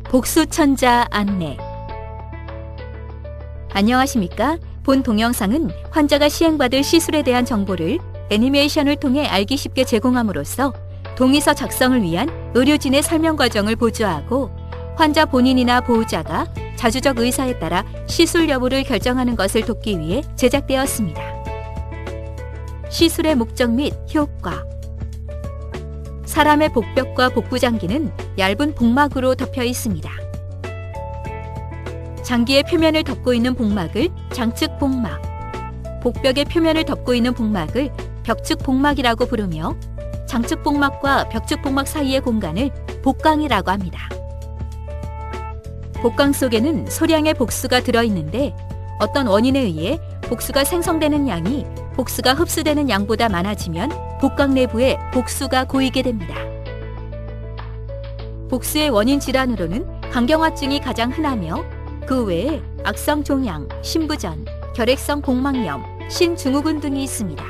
복수천자 안내. 안녕하십니까? 본 동영상은 환자가 시행받을 시술에 대한 정보를 애니메이션을 통해 알기 쉽게 제공함으로써 동의서 작성을 위한 의료진의 설명 과정을 보조하고 환자 본인이나 보호자가 자주적 의사에 따라 시술 여부를 결정하는 것을 돕기 위해 제작되었습니다. 시술의 목적 및 효과. 사람의 복벽과 복부장기는 얇은 복막으로 덮여 있습니다. 장기의 표면을 덮고 있는 복막을 장측 복막, 복벽의 표면을 덮고 있는 복막을 벽측 복막이라고 부르며 장측 복막과 벽측 복막 사이의 공간을 복강이라고 합니다. 복강 속에는 소량의 복수가 들어있는데 어떤 원인에 의해 복수가 생성되는 양이 복수가 흡수되는 양보다 많아지면 복강 내부에 복수가 고이게 됩니다. 복수의 원인 질환으로는 강경화증이 가장 흔하며 그 외에 악성 종양, 신부전, 결핵성 복막염, 신증후군 등이 있습니다.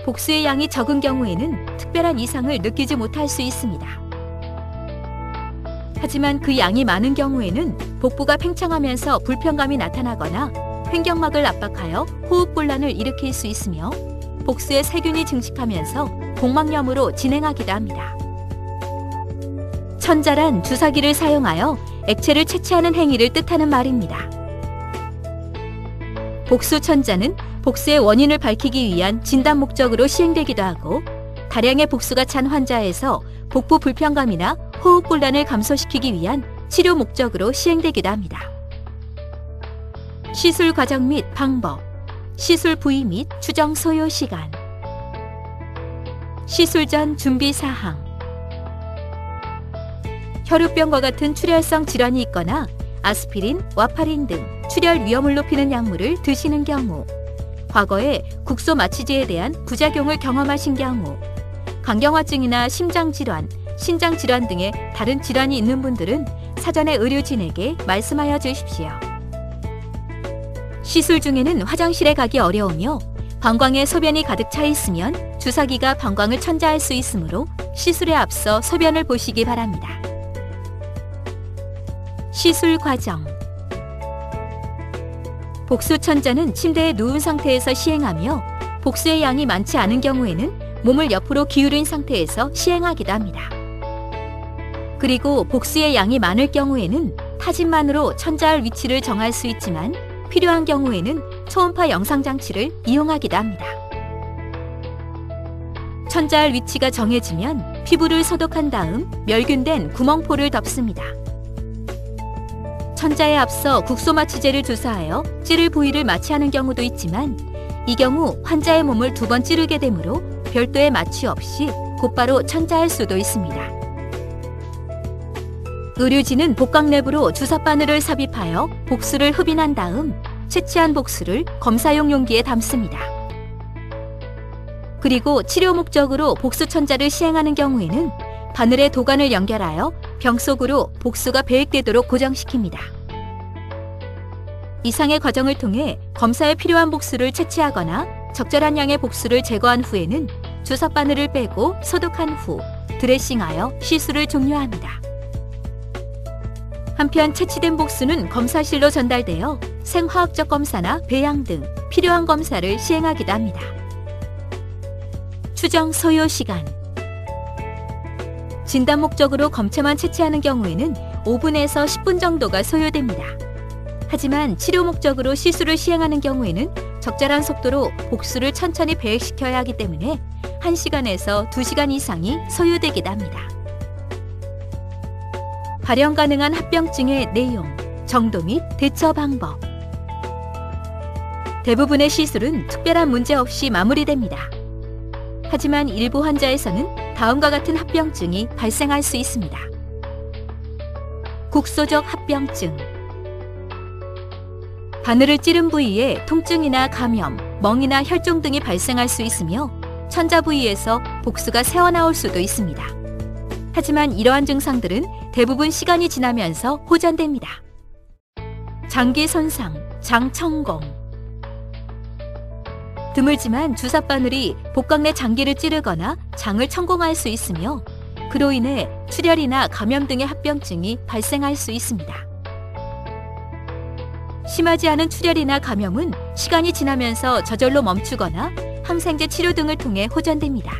복수의 양이 적은 경우에는 특별한 이상을 느끼지 못할 수 있습니다. 하지만 그 양이 많은 경우에는 복부가 팽창하면서 불편감이 나타나거나 횡격막을 압박하여 호흡곤란을 일으킬 수 있으며 복수의 세균이 증식하면서 복막염으로 진행하기도 합니다. 천자란 주사기를 사용하여 액체를 채취하는 행위를 뜻하는 말입니다. 복수천자는 복수의 원인을 밝히기 위한 진단 목적으로 시행되기도 하고 다량의 복수가 찬 환자에서 복부 불편감이나 호흡곤란을 감소시키기 위한 치료 목적으로 시행되기도 합니다. 시술 과정 및 방법, 시술 부위 및 추정 소요 시간, 시술 전 준비 사항. 혈우병과 같은 출혈성 질환이 있거나 아스피린, 와파린 등 출혈 위험을 높이는 약물을 드시는 경우, 과거에 국소 마취제에 대한 부작용을 경험하신 경우, 강경화증이나 심장질환, 신장질환 등의 다른 질환이 있는 분들은 사전에 의료진에게 말씀하여 주십시오. 시술 중에는 화장실에 가기 어려우며 방광에 소변이 가득 차 있으면 주사기가 방광을 천자할 수 있으므로 시술에 앞서 소변을 보시기 바랍니다. 시술 과정. 복수천자는 침대에 누운 상태에서 시행하며 복수의 양이 많지 않은 경우에는 몸을 옆으로 기울인 상태에서 시행하기도 합니다. 그리고 복수의 양이 많을 경우에는 타진만으로 천자할 위치를 정할 수 있지만 필요한 경우에는 초음파 영상장치를 이용하기도 합니다. 천자할 위치가 정해지면 피부를 소독한 다음 멸균된 구멍포를 덮습니다. 천자에 앞서 국소마취제를 주사하여 찌를 부위를 마취하는 경우도 있지만 이 경우 환자의 몸을 2번 찌르게 되므로 별도의 마취 없이 곧바로 천자할 수도 있습니다. 의료진은 복강 내부로 주사바늘을 삽입하여 복수를 흡인한 다음 채취한 복수를 검사용 용기에 담습니다. 그리고 치료 목적으로 복수천자를 시행하는 경우에는 바늘에 도관을 연결하여 병 속으로 복수가 배액되도록 고정시킵니다. 이상의 과정을 통해 검사에 필요한 복수를 채취하거나 적절한 양의 복수를 제거한 후에는 주사바늘을 빼고 소독한 후 드레싱하여 시술을 종료합니다. 한편 채취된 복수는 검사실로 전달되어 생화학적 검사나 배양 등 필요한 검사를 시행하기도 합니다. 추정 소요 시간. 진단 목적으로 검체만 채취하는 경우에는 5분에서 10분 정도가 소요됩니다. 하지만 치료 목적으로 시술을 시행하는 경우에는 적절한 속도로 복수를 천천히 배액시켜야 하기 때문에 1시간에서 2시간 이상이 소요되기도 합니다. 발현 가능한 합병증의 내용, 정도 및 대처 방법. 대부분의 시술은 특별한 문제 없이 마무리됩니다. 하지만 일부 환자에서는 다음과 같은 합병증이 발생할 수 있습니다. 국소적 합병증. 바늘을 찌른 부위에 통증이나 감염, 멍이나 혈종 등이 발생할 수 있으며 천자 부위에서 복수가 새어나올 수도 있습니다. 하지만 이러한 증상들은 대부분 시간이 지나면서 호전됩니다. 장기 손상, 장 천공. 드물지만 주사바늘이 복강 내 장기를 찌르거나 장을 천공할 수 있으며 그로 인해 출혈이나 감염 등의 합병증이 발생할 수 있습니다. 심하지 않은 출혈이나 감염은 시간이 지나면서 저절로 멈추거나 항생제 치료 등을 통해 호전됩니다.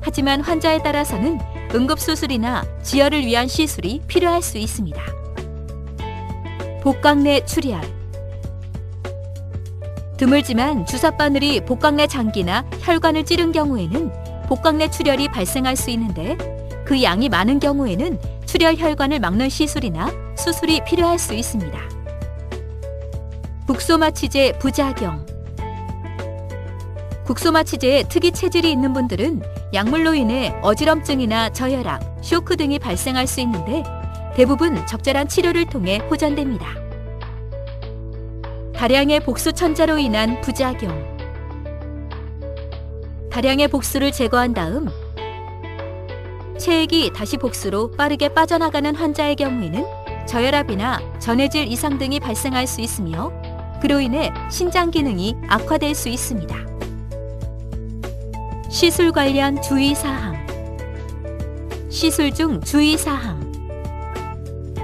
하지만 환자에 따라서는 응급수술이나 지혈을 위한 시술이 필요할 수 있습니다. 복강내 출혈. 드물지만 주사바늘이 복강내 장기나 혈관을 찌른 경우에는 복강내 출혈이 발생할 수 있는데, 그 양이 많은 경우에는 출혈 혈관을 막는 시술이나 수술이 필요할 수 있습니다. 국소마취제 부작용. 국소마취제에 특이 체질이 있는 분들은 약물로 인해 어지럼증이나 저혈압, 쇼크 등이 발생할 수 있는데 대부분 적절한 치료를 통해 호전됩니다. 다량의 복수 천자로 인한 부작용. 다량의 복수를 제거한 다음 체액이 다시 복수로 빠르게 빠져나가는 환자의 경우에는 저혈압이나 전해질 이상 등이 발생할 수 있으며, 그로 인해 신장 기능이 악화될 수 있습니다. 시술 관련 주의사항. 시술 중 주의사항.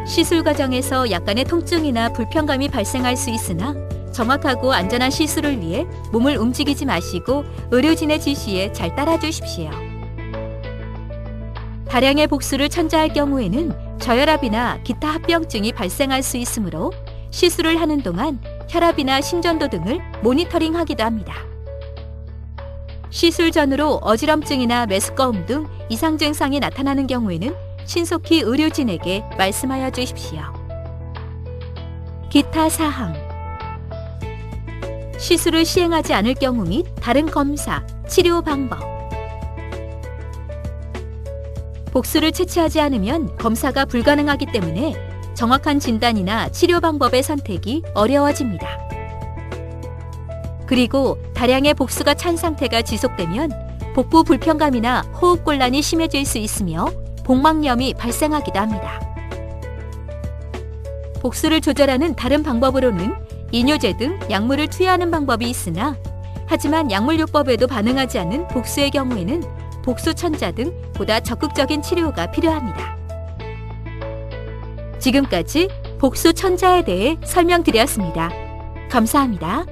시술 과정에서 약간의 통증이나 불편감이 발생할 수 있으나 정확하고 안전한 시술을 위해 몸을 움직이지 마시고 의료진의 지시에 잘 따라주십시오. 다량의 복수를 천자할 경우에는 저혈압이나 기타 합병증이 발생할 수 있으므로 시술을 하는 동안 혈압이나 심전도 등을 모니터링하기도 합니다. 시술 전후로 어지럼증이나 메스꺼움 등 이상 증상이 나타나는 경우에는 신속히 의료진에게 말씀하여 주십시오. 기타 사항. 시술을 시행하지 않을 경우 및 다른 검사, 치료 방법. 복수를 채취하지 않으면 검사가 불가능하기 때문에 정확한 진단이나 치료 방법의 선택이 어려워집니다. 그리고 다량의 복수가 찬 상태가 지속되면 복부 불편감이나 호흡곤란이 심해질 수 있으며 복막염이 발생하기도 합니다. 복수를 조절하는 다른 방법으로는 이뇨제 등 약물을 투여하는 방법이 있으나, 하지만 약물요법에도 반응하지 않는 복수의 경우에는 복수천자 등 보다 적극적인 치료가 필요합니다. 지금까지 복수천자에 대해 설명드렸습니다. 감사합니다.